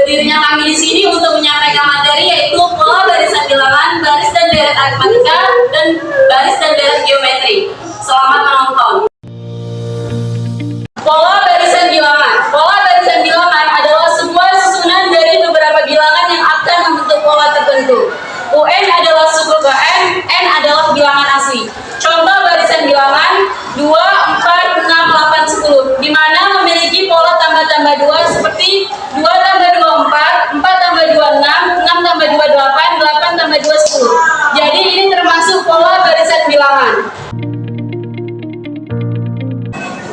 Berdirinya kami di sini untuk menyampaikan materi yaitu pola barisan bilangan, baris dan deret aritmatika, dan baris dan deret geometri. Selamat menonton. Pola barisan bilangan. Pola barisan bilangan adalah sebuah susunan dari beberapa bilangan yang akan membentuk pola tertentu. UN adalah suku ke N adalah bilangan asli. Contoh barisan bilangan 2, 4, 6, 8, 10, di mana memiliki pola tambah-tambah 2 seperti 2 tambah 2, 4, 4 tambah 2, 6, 6 tambah 2, 8, 8 tambah 2, 10. Jadi ini termasuk pola barisan bilangan.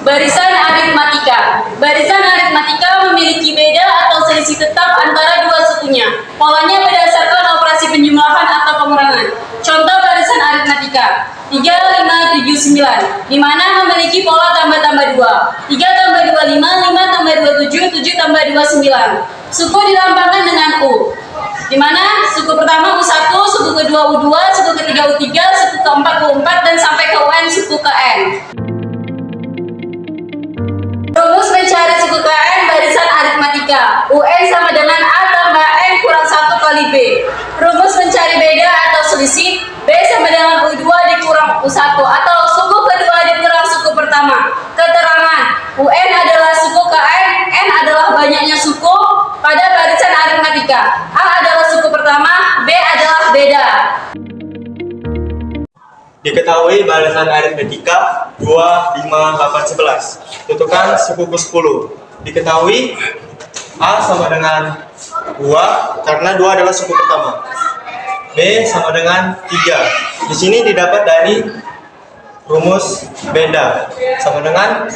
Barisan aritmatika. Barisan aritmatika memiliki beda atau selisih tetap antara dua sukunya. Polanya berdasarkan operasi penjumlahan atau pengurangan. Contoh barisan aritmatika 3, 5, 7, 9, di mana memiliki pola tambah-tambah 2. 3 tambah 2, 5, 5 tambah 2, 7, 7 tambah 2, 9. Suku dilambangkan dengan U, di mana suku pertama U1, suku kedua U2, suku ketiga U3, suku keempat U4, dan sampai ke UN suku ke N. Rumus mencari suku ke N barisan aritmatika. UN sama dengan A tambah N kurang 1 kali B. Rumus mencari beda atau selisih. B sama dengan U2 dikurang U1 atau suku kedua dikurang suku pertama. Keterangan. UN adalah suku ke N adalah banyaknya suku pada barisan aritmatika. A adalah suku pertama, B adalah beda. Diketahui barisan aritmatika 2, 5, 8, 11. Tentukan suku ke-10. Diketahui A sama dengan 2 karena 2 adalah suku pertama. B sama dengan 3. Di sini didapat dari rumus beda sama dengan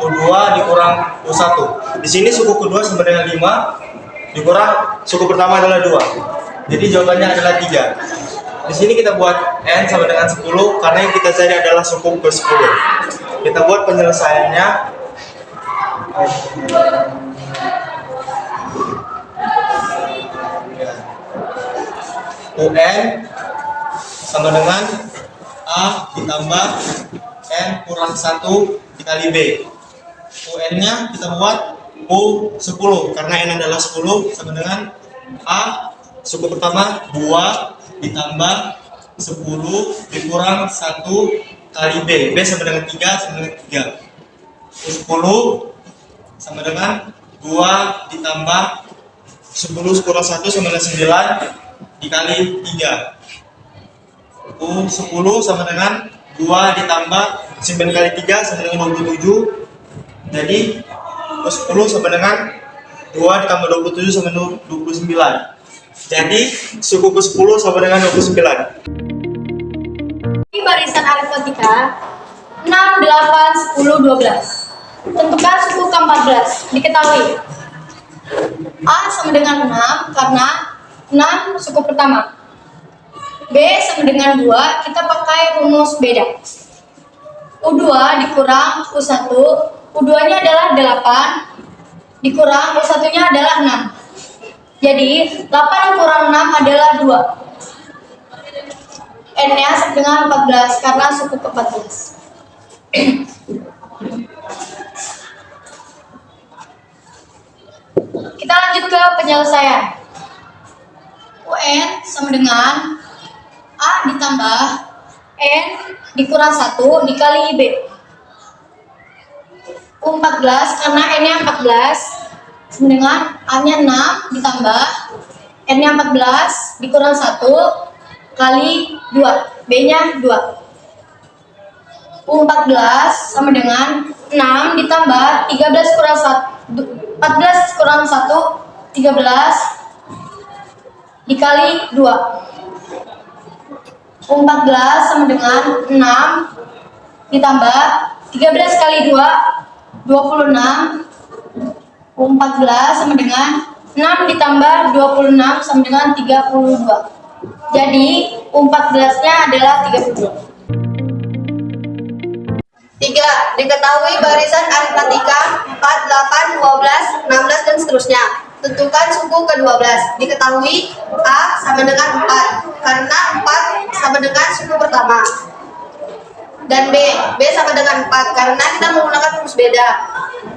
U2 dikurang U1. Di sini suku kedua sama dengan 5 dikurang suku pertama adalah 2. Jadi jawabannya adalah 3. Di sini kita buat N sama dengan 10 karena yang kita cari adalah suku ke-10. Kita buat penyelesaiannya. UN sama dengan A ditambah N kurang 1 dikali B. UN-nya kita buat U10 karena N adalah 10 sama dengan A suku pertama 2 ditambah 10 dikurang 1 kali B. B sama dengan 3 sama dengan 3. 10 sama dengan 2 ditambah 10 kurang 1 sama dengan 9 dikali 3. U10 sama dengan 2 ditambah 9 kali 3 sama dengan 27. Jadi U10 sama dengan 2 ditambah 27 sama dengan 29. Jadi suku ke-10 sama dengan 29. Di barisan aritmatika 6, 8, 10, 12. Tentukan suku ke-14. Diketahui A sama dengan 6 karena 6 suku pertama. B sama dengan 2, kita pakai rumus beda. U2 dikurang U1, U2-nya adalah 8, dikurang U1-nya adalah 6. Jadi 8 kurang 6 adalah 2. N-nya sama dengan 14 karena suku ke-14. Kita lanjut ke penyelesaian. UN sama dengan A ditambah N dikurang 1 dikali B. U14 karena N-nya 14 sama dengan A-nya 6 ditambah N-nya 14 dikurang 1 kali 2, B-nya 2. U14 sama dengan 6 ditambah 13 kurang 1, 14 kurang 1, 13 dikali 2. U14 sama dengan 6 ditambah 13 kali 2, 26. U14 sama dengan 6 ditambah 26 sama dengan 32. Jadi U14-nya adalah 32. 3. Diketahui barisan aritmatika 4, 8, 12, 16, dan seterusnya. Tentukan suku ke-12. Diketahui A sama dengan 4 karena 4 sama dengan suku pertama. Dan B sama dengan 4 karena kita menggunakan rumus B. beda,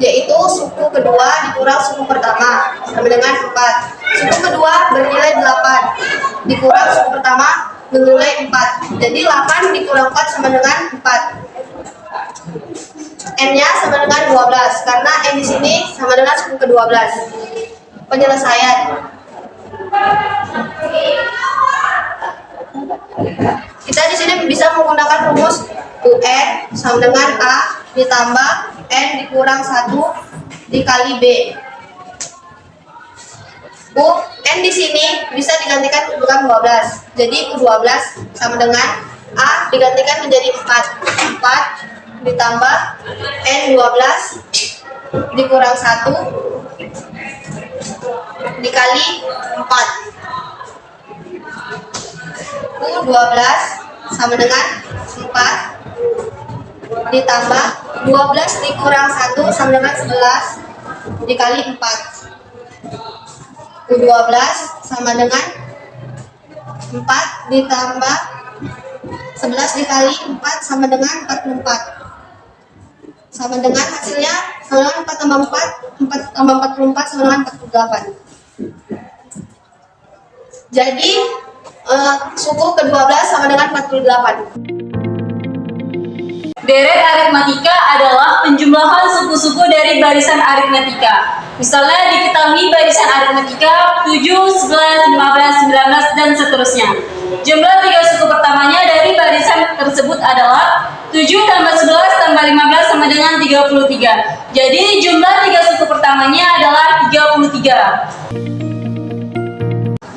yaitu suku kedua dikurang suku pertama sama dengan 4. Suku kedua bernilai 8 dikurang suku pertama bernilai 4. Jadi 8 dikurang 4 sama dengan 4. N-nya sama dengan 12 karena N di sini sama dengan suku ke-12. Penyelesaian. Kita di sini bisa menggunakan rumus UN sama dengan A ditambah N dikurang 1 dikali B. N di sini bisa digantikan dengan 12. Jadi U12 sama dengan A digantikan menjadi 4. 4 ditambah N12 dikurang 1 dikali 4. U12 sama dengan 4 ditambah 12 dikurang 1 sama dengan 11 dikali 4. U12 sama dengan 4 ditambah 11 dikali 4 sama dengan 44. Sama dengan hasilnya sama dengan 4 tambah 4, 4 tambah 44 sama dengan 48. Jadi suku ke-12 sama dengan 48. Deret aritmatika adalah penjumlahan suku-suku dari barisan aritmatika. Misalnya diketahui barisan aritmatika 7, 11, 15, 19, dan seterusnya. Jumlah 3 suku pertamanya dari barisan tersebut adalah 7 tambah 11 tambah 15 sama dengan 33. Jadi jumlah 3 suku pertamanya adalah 33.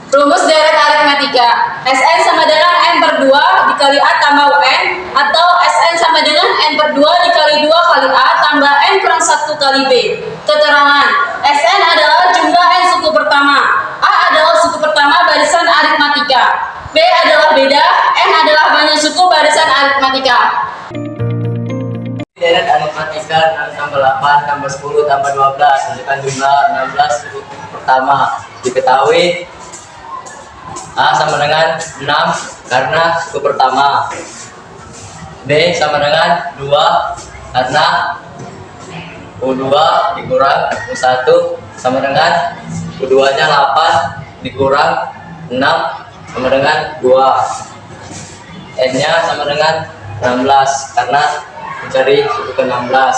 Rumus deret aritmatika. Sn sama dengan n per 2 dikali a tambah un, atau Sn sama dengan n per 2 dikali 2 kali a tambah n kurang 1 kali b. Keterangan. Sn adalah jumlah n suku pertama, a adalah suku pertama barisan aritmatika, b adalah beda, n adalah banyak suku barisan aritmatika. Deret aritmatika 6 tambah 8 tambah 10 tambah 12 menunjukkan jumlah 16 suku pertama. Diketahui A sama dengan 6 karena suku pertama, B sama dengan 2 karena U2 dikurang U1 sama dengan U2 nya 8 dikurang 6 sama dengan 2. N nya sama dengan 16 karena mencari suku ke-16.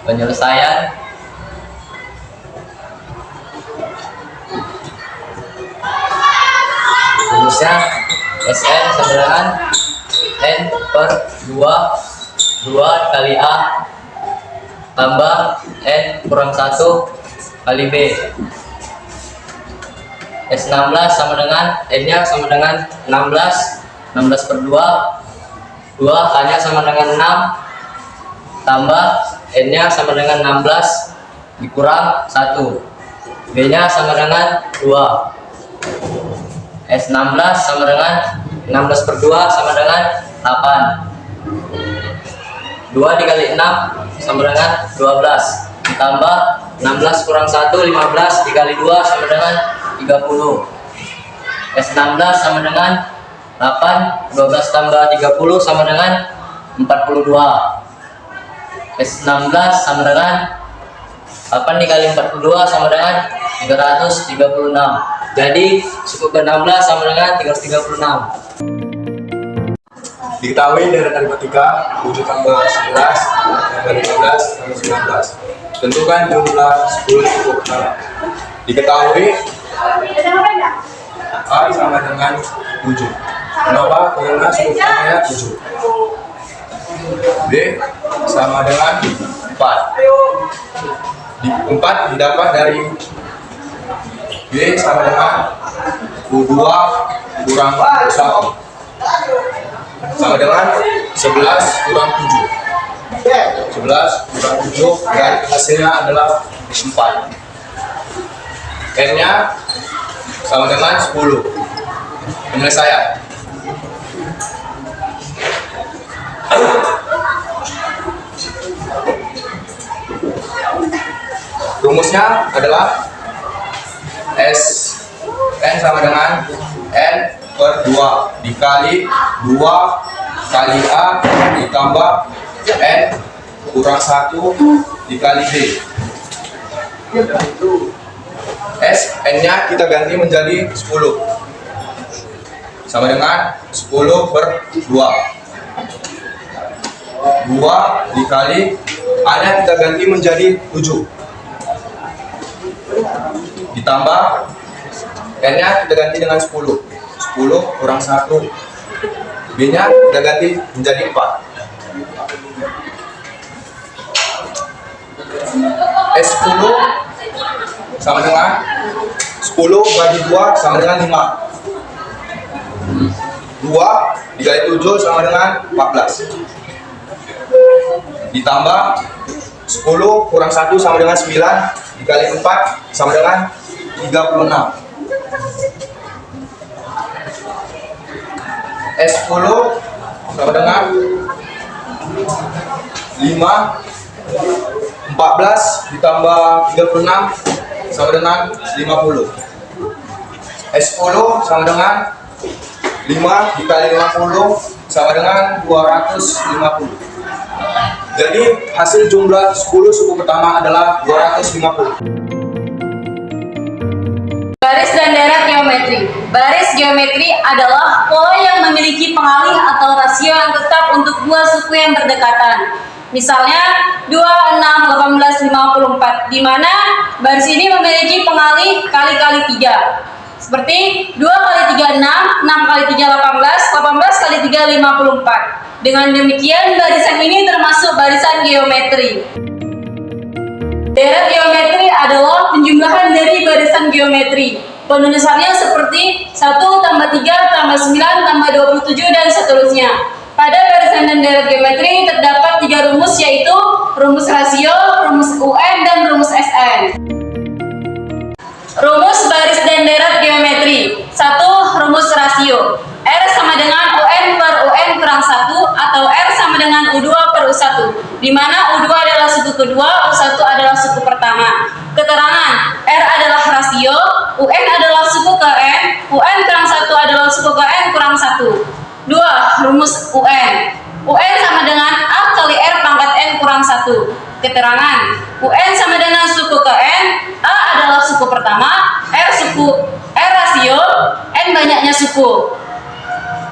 Penyelesaian. Rumusnya Sn sama dengan n per 2 kali a tambah n kurang 1 kali b. S16 sama dengan n nya sama dengan 16 per 2 a nya sama dengan 6 tambah n nya sama dengan 16 dikurang 1, b nya sama dengan 2. S16 sama dengan 16 per 2 sama dengan 8. 2 dikali 6 sama dengan 12. Ditambah 16 kurang 1, 15 dikali 2 sama dengan 30. S16 sama dengan 8, 12 tambah 30 sama dengan 42. S16 sama dengan 8 dikali 42 sama dengan 336. Jadi suku ke-16 sama dengan 336. Diketahui deret aritmatika 7 tambah 11 tambah 15 tambah 19. Tentukan jumlah 10 suku pertama. Diketahui A sama dengan 7. Kenapa? Karena suku pertamanya 7. B sama dengan 4. 4 didapat dari B sama dengan U2 kurang 1 sama dengan 11 kurang 7. 11 kurang 7 dan hasilnya adalah 4. N nya sama dengan 10. Penyelesaian. Rumusnya adalah S N sama dengan N per 2 dikali 2 kali A ditambah N kurang 1 dikali B. S, N-nya kita ganti menjadi 10. Sama dengan 10 per 2. 2 dikali A-nya kita ganti menjadi 7. Ditambah N-nya kita ganti dengan 10. 10 kurang 1. B-nya kita ganti menjadi 4. S10 sama dengan 10 bagi 2 sama dengan 5. 2 dikali 7 sama dengan 14. Ditambah 10 kurang 1 sama dengan 9 dikali 4 sama dengan 36. S10 sama dengan 5 14 ditambah 36 sama dengan 50. S10 sama dengan 5 dikali 50 sama dengan 250. Jadi hasil jumlah 10 suku pertama adalah 250. Baris dan deret geometri. Baris geometri adalah pola yang memiliki pengalih atau rasio yang tetap untuk dua suku yang berdekatan. Misalnya 2, 6, 18, 54, di mana baris ini memiliki pengalih kali-kali 3. Seperti 2 kali 3, 6, 6 kali 3, 18, 18 kali 3, 54. Dengan demikian, barisan ini termasuk barisan geometri. Deret geometri adalah penjumlahan dari barisan geometri. Penulisannya seperti 1 tambah 3 tambah 9 tambah 27 dan seterusnya. Pada barisan dan deret geometri terdapat 3 rumus, yaitu rumus rasio, rumus UN, dan rumus SN. Rumus baris dan deret geometri. 1. Rumus rasio. R sama dengan UN per UN kurang 1 atau R sama dengan U2 per U1, di mana U2 adalah suku kedua, U1 adalah suku pertama. Keterangan, R adalah rasio, UN adalah suku ke N, UN kurang 1 adalah suku ke N kurang 1. 2. Rumus UN. UN sama dengan A kali R pangkat N kurang 1. Keterangan, UN sama dengan suku ke N, A adalah suku pertama, R rasio, N banyaknya suku.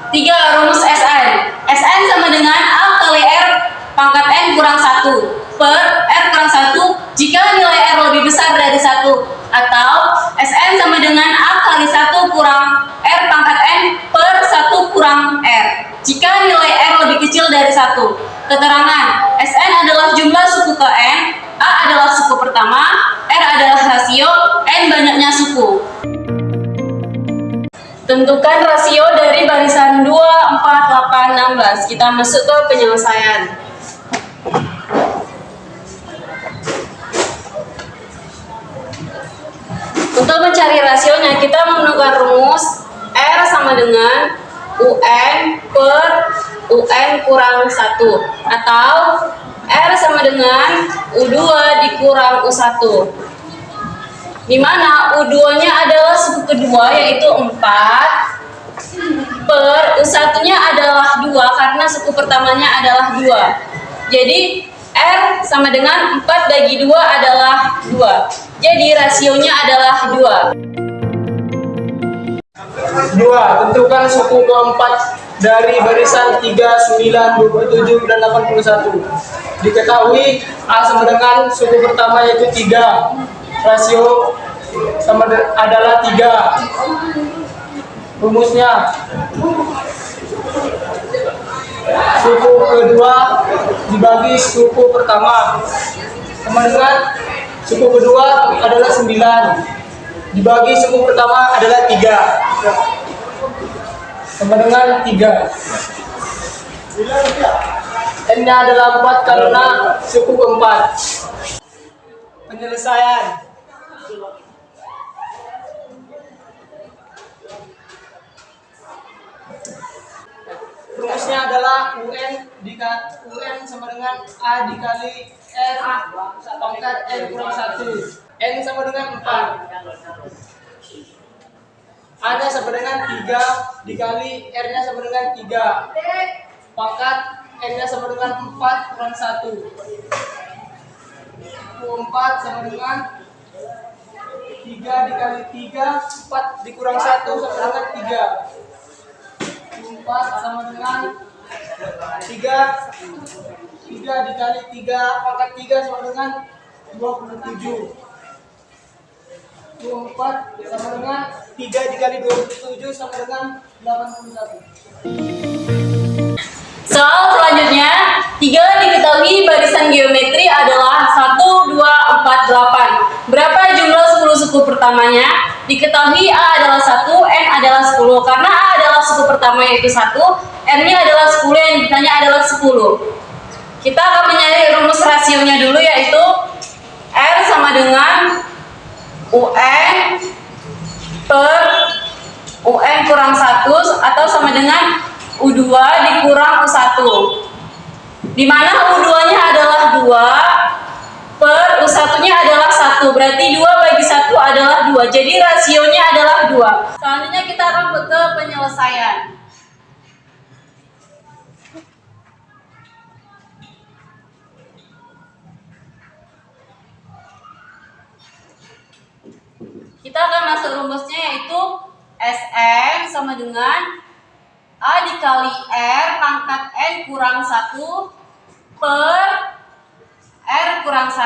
3. Rumus SN. SN sama dengan A kali R pangkat N kurang 1 per R kurang 1 jika nilai R lebih besar dari 1, atau SN sama dengan A kali 1 kurang R pangkat N per 1 kurang R jika nilai R lebih kecil dari 1. Keterangan, SN adalah jumlah suku ke N, A adalah suku pertama, R adalah rasio, N banyaknya suku. Tentukan rasio dari barisan 2, 4, 8, 16. Kita masuk ke penyelesaian. Untuk mencari rasionya, kita menggunakan rumus R sama dengan UN per UN kurang 1, atau R sama dengan U2 dikurang U1, di mana U2 nya adalah suku kedua, yaitu 4, per U1 nya adalah 2 karena suku pertamanya adalah 2. Jadi R sama dengan 4 bagi 2 adalah 2. Jadi rasionya adalah 2. 2. Tentukan suku keempat dari barisan 3, 9, 27, dan 81. Diketahui A sama dengan suku pertama yaitu 3. Rasio adalah 3. Rumusnya, suku kedua dibagi suku pertama sama dengan suku kedua adalah 9 dibagi suku pertama adalah 3 sama dengan 3. N-nya adalah 4 karena suku keempat. Penyelesaian. Rumusnya adalah UN sama dengan A dikali R pangkat N kurang 1. N sama dengan 4. A-nya sama dengan 3 dikali R-nya sama dengan 3 pangkat N-nya sama dengan 4 kurang 1. 4 sama dengan 3 dikali 3, 4 dikurang 1 sama dengan 3. 4 sama dengan 3 dikali 3 pangkat 3 sama dengan 27. 24 sama dengan 3 dikali 27 sama dengan 81. Soal selanjutnya, 3 diketahui barisan geometri adalah 1, 2, 4, 8. Berapa jumlah 10 suku pertamanya? Diketahui A adalah 1, N adalah 10. Karena A adalah suku pertama yaitu 1, N-nya adalah 10, yang ditanya adalah 10. Kita akan mencari rumus rasionya dulu, yaitu R sama dengan UN per UN kurang 1 atau sama dengan U2 dikurang U1, di mana U2-nya adalah 2 per U1-nya adalah 1, berarti 2 bagi 1 adalah 2, jadi rasionya adalah 2. Selanjutnya kita akan ke penyelesaian. Kita akan masuk rumusnya, yaitu Sn sama dengan A dikali R pangkat N kurang 1 per R kurang 1.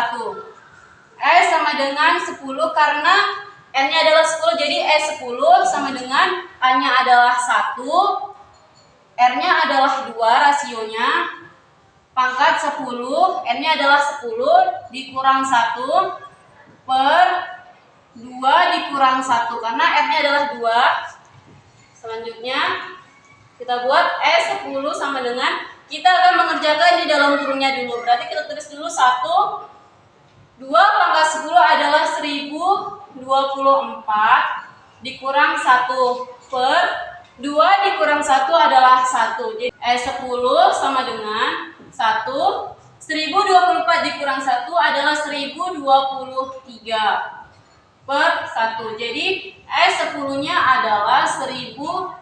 S sama dengan 10 karena N-nya adalah 10, jadi S10 sama dengan A-nya adalah 1, R-nya adalah 2 rasionya, pangkat 10, N-nya adalah 10 dikurang 1 per 2 dikurang 1 karena R-nya adalah 2. Selanjutnya kita buat S10 sama dengan, kita akan mengerjakan di dalam kurungnya dulu. Berarti kita tulis dulu 1, 2 pangkat 10 adalah 1024 dikurang 1 per 2 dikurang 1 adalah 1. Jadi S10 sama dengan 1, 1024 dikurang 1 adalah 1023 per 1. Jadi S10-nya adalah 1023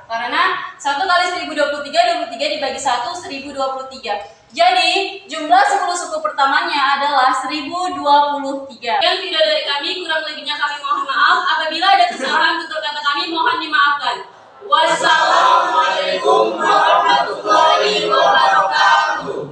karena 1 kali 1023, 23 dibagi 1, 1023. Jadi jumlah 10 suku pertamanya adalah 1023. Yang video dari kami, kurang lebihnya kami mohon maaf. Apabila ada kesalahan tutur kata kami, mohon dimaafkan. Wassalamualaikum warahmatullahi wabarakatuh.